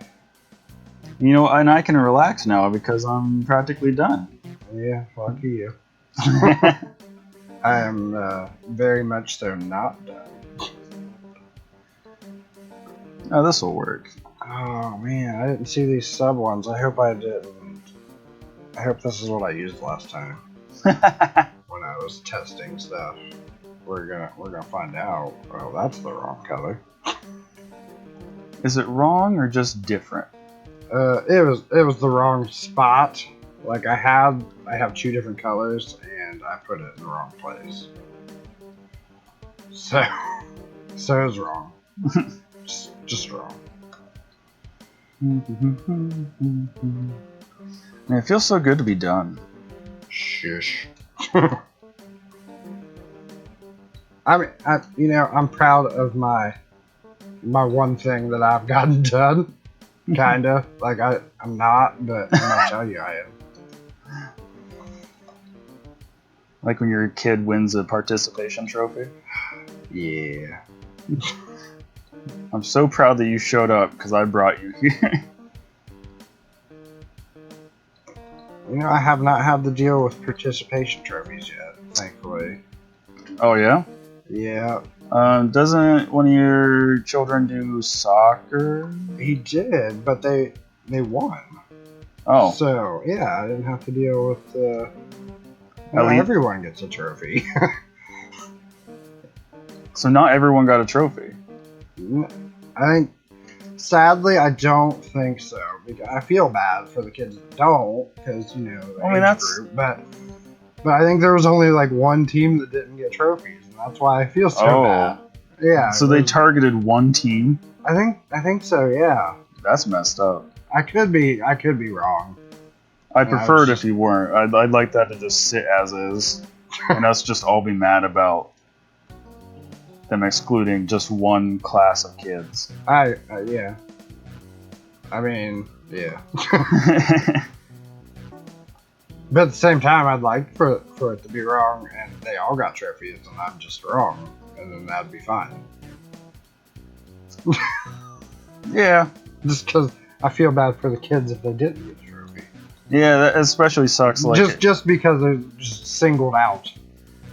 know, and I can relax now because I'm practically done. Yeah, lucky you. I am very much so not done. Oh, this will work. Oh man, I didn't see these sub ones. I hope I didn't. I hope this is what I used last time when I was testing stuff. We're gonna find out. Oh, that's the wrong color. Is it wrong or just different? It was the wrong spot. Like I have two different colors and I put it in the wrong place. So it's wrong. just wrong. Man, it feels so good to be done. Shush. I'm proud of my one thing that I've gotten done. Kinda. Like I'm not, but I'm gonna tell you I am. Like when your kid wins a participation trophy? Yeah. I'm so proud that you showed up because I brought you here. You know, I have not had to deal with participation trophies yet, thankfully. Oh, yeah? Yeah. Doesn't one of your children do soccer? He did, but they won. Oh. So, yeah, I didn't have to deal with... everyone gets a trophy. So not everyone got a trophy? I think... Sadly, I don't think so. Because I feel bad for the kids that don't, because, you know, that's... Group, but I think there was only, like, one team that didn't get trophies. That's why I feel so bad. Yeah. So they targeted one team? I think so, yeah. That's messed up. I could be wrong. I'd prefer it if you weren't. I'd like that to just sit as is. And us just all be mad about them excluding just one class of kids. Yeah. I mean, yeah. But at the same time, I'd like for it to be wrong, and they all got trophies, and I'm just wrong, and then that'd be fine. Yeah. Just because I feel bad for the kids if they didn't get a trophy. Yeah, that especially sucks. Like just because they're just singled out.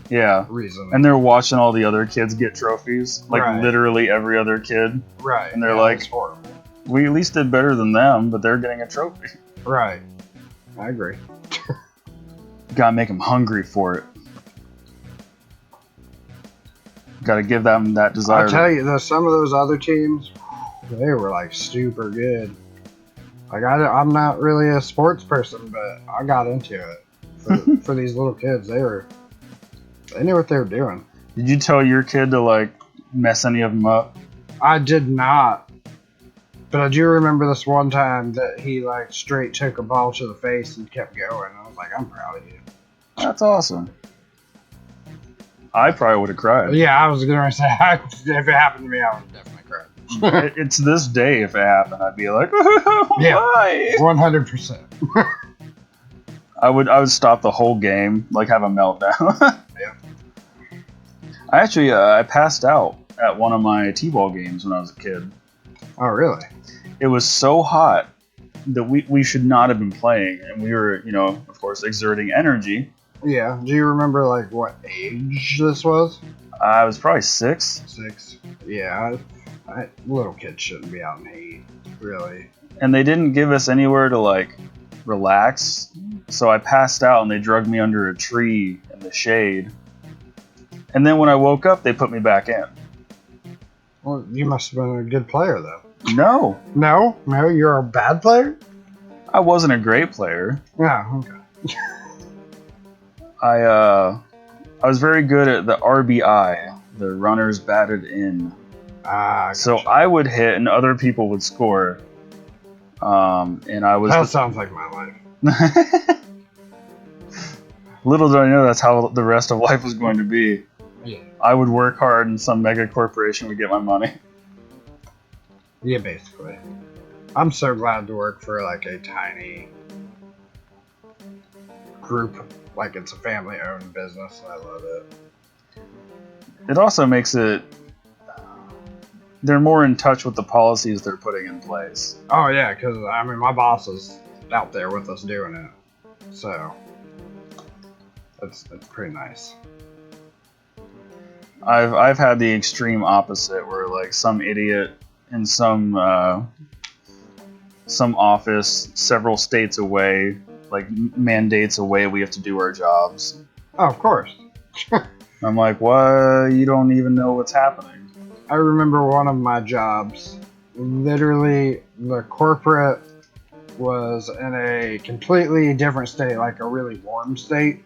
Yeah. Reason. And they're watching all the other kids get trophies, like literally every other kid. Right. And they're like, horrible. We at least did better than them, but they're getting a trophy. Right. I agree. Gotta make them hungry for it. Gotta give them that desire. I'll tell you, though, some of those other teams, they were like super good. Like I'm not really a sports person, but I got into it for these little kids. They knew what they were doing. Did you tell your kid to like mess any of them up? I did not, but I do remember this one time that he like straight took a ball to the face and kept going. I was like, I'm proud of you. That's awesome. I probably would have cried. Yeah, I was gonna say if it happened to me, I would have definitely cried. It's this day if it happened, I'd be like, why? 100%. I would stop the whole game, like have a meltdown. Yeah. I actually I passed out at one of my t-ball games when I was a kid. Oh, really? It was so hot that we should not have been playing, and we were, of course, exerting energy. Yeah. Do you remember like what age this was? I was probably 6. 6. Yeah. Little kids shouldn't be out in heat, really. And they didn't give us anywhere to like relax, so I passed out and they drugged me under a tree in the shade. And then when I woke up, they put me back in. Well, you must have been a good player, though. No, No, you're a bad player. I wasn't a great player. Yeah. Okay. I was very good at the RBI, the runners batted in. So Gotcha. I would hit and other people would score. And I was. That sounds like my life. Little did I know that's how the rest of life was going to be. Yeah. I would work hard and some mega corporation would get my money. Yeah, basically. I'm so glad to work for like a tiny group. Like it's a family-owned business. I love it. It also makes it. They're more in touch with the policies they're putting in place. Oh yeah, because I mean my boss is out there with us doing it, so it's pretty nice. I've had the extreme opposite where like some idiot in some office several states away like mandates a way we have to do our jobs. Oh, of course. I'm like, what? You don't even know what's happening. I remember one of my jobs, literally the corporate was in a completely different state, like a really warm state,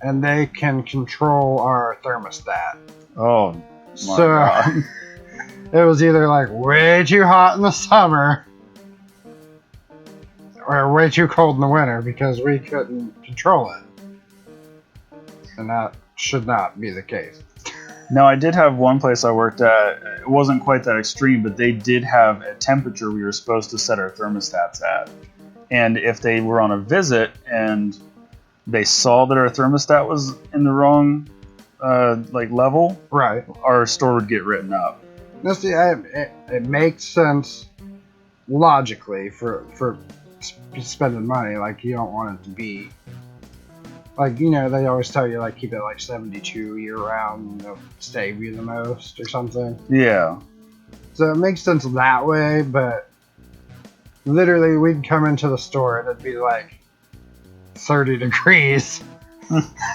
and they can control our thermostat. Oh, my So God. it was either like way too hot in the summer or way too cold in the winter because we couldn't control it. And that should not be the case. Now, I did have one place I worked at. It wasn't quite that extreme, but they did have a temperature we were supposed to set our thermostats at. And if they were on a visit and they saw that our thermostat was in the wrong level, Right. our store would get written up. Now, see, it makes sense logically for spending money. Like, you don't want it to be like, they always tell you like keep it like 72 year round, they'll save you the most or something. Yeah. So it makes sense that way, but literally we'd come into the store and it'd be like 30 degrees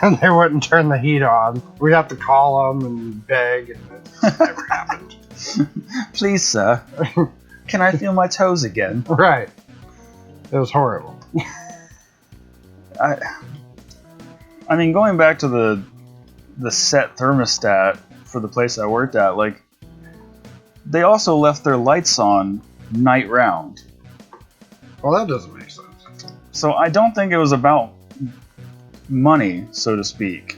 and they wouldn't turn the heat on. We'd have to call them and beg, and it never happened. Please, sir, can I feel my toes again? Right. It was horrible. I mean, going back to the set thermostat for the place I worked at, like, they also left their lights on night round. Well, that doesn't make sense. So I don't think it was about money, so to speak.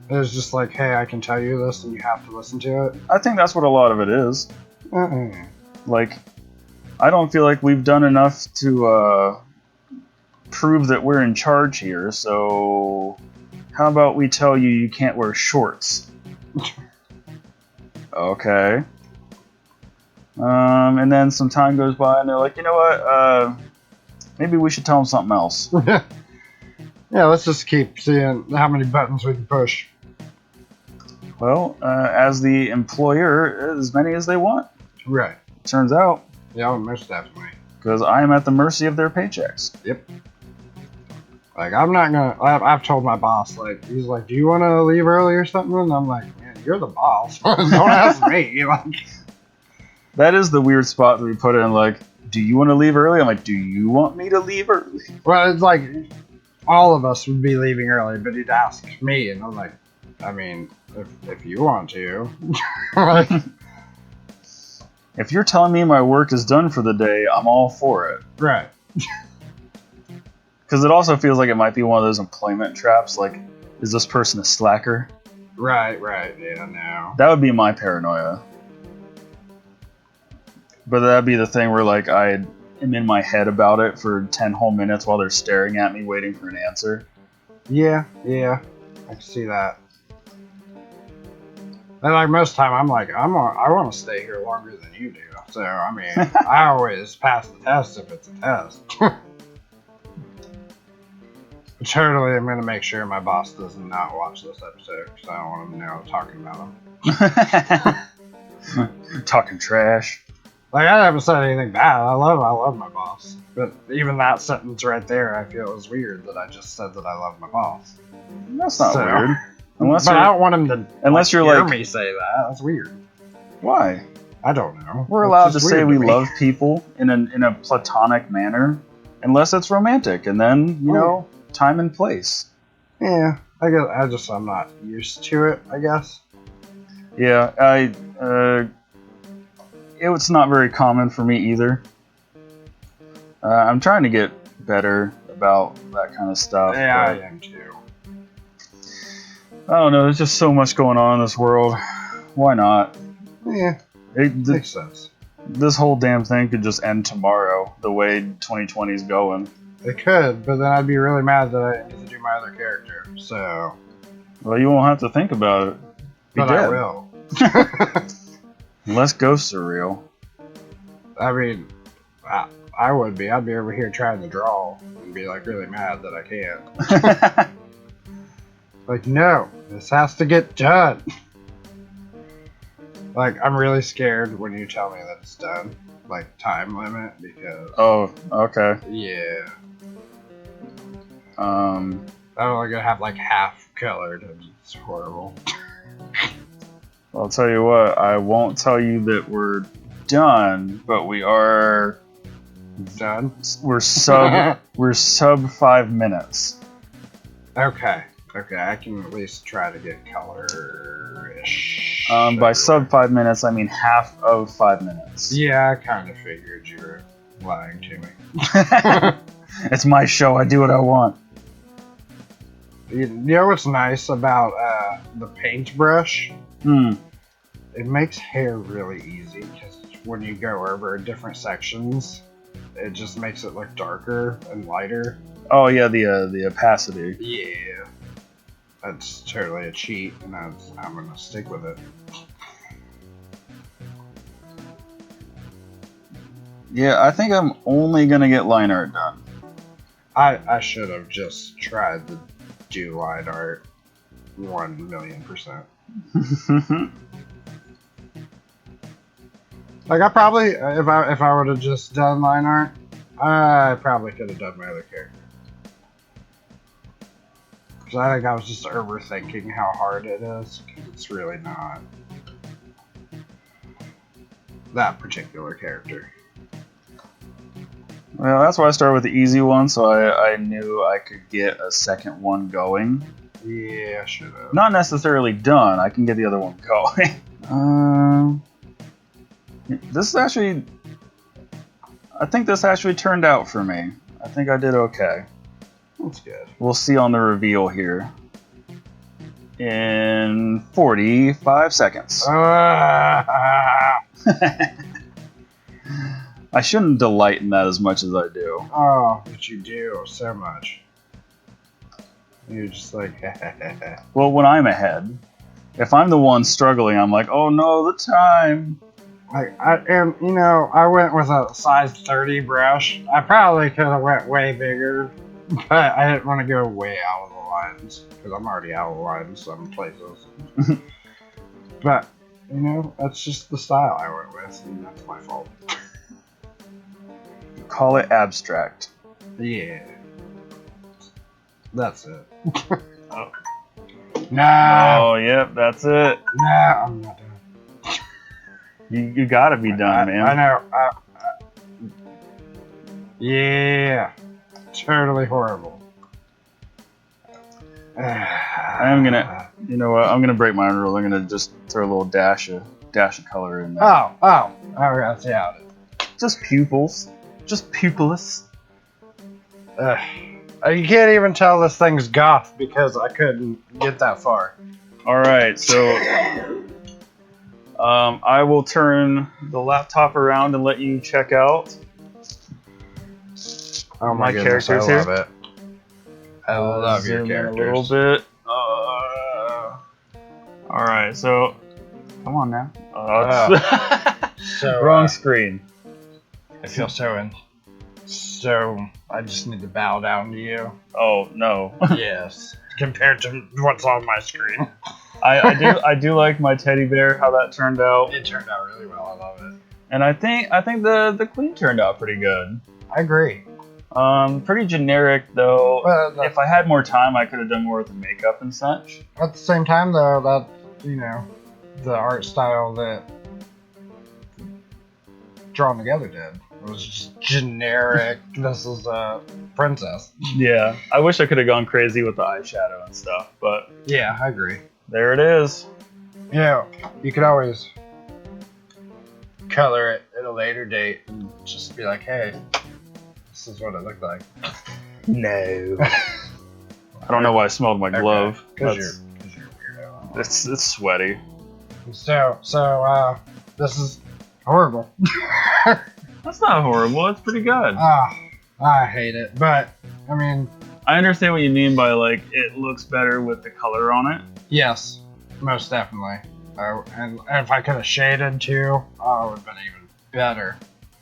It was just like, hey, I can tell you this and you have to listen to it. I think that's what a lot of it is. Uh-uh. Like, I don't feel like we've done enough to prove that we're in charge here, so how about we tell you you can't wear shorts? Okay. And then some time goes by and they're like, you know what, maybe we should tell them something else. Yeah, let's just keep seeing how many buttons we can push. Well, as the employer, as many as they want. Right. Turns out, Yeah, most definitely. because I am at the mercy of their paychecks. Yep. Like, I'm not gonna. I've told my boss, like, he's like, "Do you want to leave early or something?" And I'm like, "Man, you're the boss. Don't ask me." Like, That is the weird spot to be put in. Like, do you want to leave early? I'm like, do you want me to leave early? well, it's like all of us would be leaving early, but he'd ask me, and I'm like, I mean, if you want to, like, If you're telling me my work is done for the day, I'm all for it. right. Because it also feels like it might be one of those employment traps. Like, is this person a slacker? Right, yeah, no. That would be my paranoia. But that'd be the thing where, like, I am in my head about it for 10 whole minutes while they're staring at me waiting for an answer. Yeah, I can see that. And like most time, I'm like, I want to stay here longer than you do. So I mean, I always pass the test if it's a test. Totally, I'm gonna make sure my boss does not watch this episode because I don't want him to know I'm talking about him. Talking trash. Like, I haven't said anything bad. I love my boss. But even that sentence right there, I feel is weird that I just said that I love my boss. That's not So- weird. But I don't want him to you're hear like, me say that. That's weird. why? I don't know. We're It's allowed to just say weird we me. love people in a platonic manner, unless it's romantic, and then you know, time and place. Yeah, I guess I'm not used to it. I guess. Yeah, it's not very common for me either. I'm trying to get better about that kind of stuff. Yeah, I but am too. I don't know. There's just so much going on in this world. Why not? Yeah, makes sense. This whole damn thing could just end tomorrow. The way 2020 is going. It could, but then I'd be really mad that I need to do my other character. So, Well, you won't have to think about it. Be but dead. I will. Unless ghosts are real. I mean, I would be. I'd be over here trying to draw and be like really mad that I can't. Like, no, this has to get done. Like, I'm really scared when you tell me that it's done. Like, time limit, because... Oh, okay. Yeah. Um, I'm only gonna have, like, half colored, and it's horrible. I'll tell you what, I won't tell you that we're done, but we are... Done? We're sub 5 minutes. Okay, I can at least try to get color-ish. By sub 5 minutes, I mean half of 5 minutes. Yeah, I kind of figured you were lying to me. It's my show, I do what I want. You know what's nice about the paintbrush? It makes hair really easy, because when you go over different sections, it just makes it look darker and lighter. Oh yeah, the opacity. Yeah. That's totally a cheat, and I'm gonna stick with it. Yeah, I think I'm only gonna get line art done. I should have just tried to do line art 1,000,000%. Like, I probably, if I would have just done line art, I probably could have done my other character. Because I think I was just overthinking how hard it is, because it's really not that particular character. Well, that's why I started with the easy one, so I knew I could get a second one going. Yeah, I should have. Not necessarily done, I can get the other one going. This is actually... I think this actually turned out for me. I think I did okay. That's good. We'll see on the reveal here. In 45 seconds. I shouldn't delight in that as much as I do. Oh, but you do so much. You're just like, Well, when I'm ahead, if I'm the one struggling, I'm like, oh no, the time. and you know, I went with a size 30 brush. I probably could have went way bigger, but I didn't want to go way out of the lines because I'm already out of the lines some places. But you know, that's just the style I went with, and that's my fault. Call it abstract. Yeah. That's it. Oh. Nah. Oh, yep, that's it. Nah, I'm not done. You gotta be done, man. I know. Yeah. Totally horrible. I am gonna, you know what? I'm gonna break my own rule. I'm gonna just throw a little dash of color in there. Oh, that's yeah. Just pupils, just pupilless. You can't even tell this thing's goth because I couldn't get that far. All right, so I will turn the laptop around and let you check out. Oh my goodness, characters I love here. it. I love your Zoom in characters. a little bit. All right, so come on now. So Wrong screen. I feel so. I just need to bow down to you. Oh no. Yes. Compared to what's on my screen. I do like my teddy bear. How that turned out. It turned out really well. I love it. And I think the queen turned out pretty good. I agree. Pretty generic though. But If I had more time, I could have done more with the makeup and such. at the same time, though, that the art style that Drawn Together did was just generic. This is a princess. Yeah, I wish I could have gone crazy with the eyeshadow and stuff, but Yeah, I agree. there it is. Yeah, you could always color it at a later date and just be like, hey, this is what it looked like. No. I don't know why I smelled my glove. Because you're a weirdo. It's sweaty. So, this is horrible. That's not horrible. It's pretty good. I hate it. But, I mean, I understand what you mean by like it looks better with the color on it. yes, most definitely. And if I could have shaded too, it would have been even better.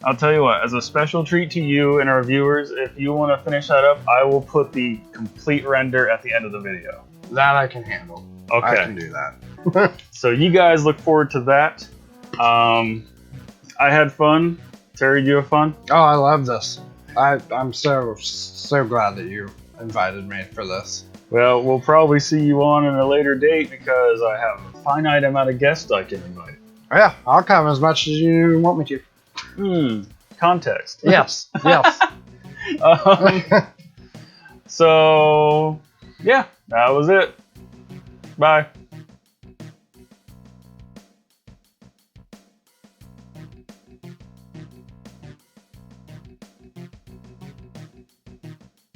I'll tell you what, as a special treat to you and our viewers, if you want to finish that up, I will put the complete render at the end of the video. That I can handle. Okay. I can do that. So you guys look forward to that. I had fun. Terry, do you have fun? Oh, I love this. I'm so glad that you invited me for this. Well, we'll probably see you on in a later date because I have a finite amount of guests I can invite. Yeah, I'll come as much as you want me to. Context. Yes, yes. So, yeah, that was it. Bye.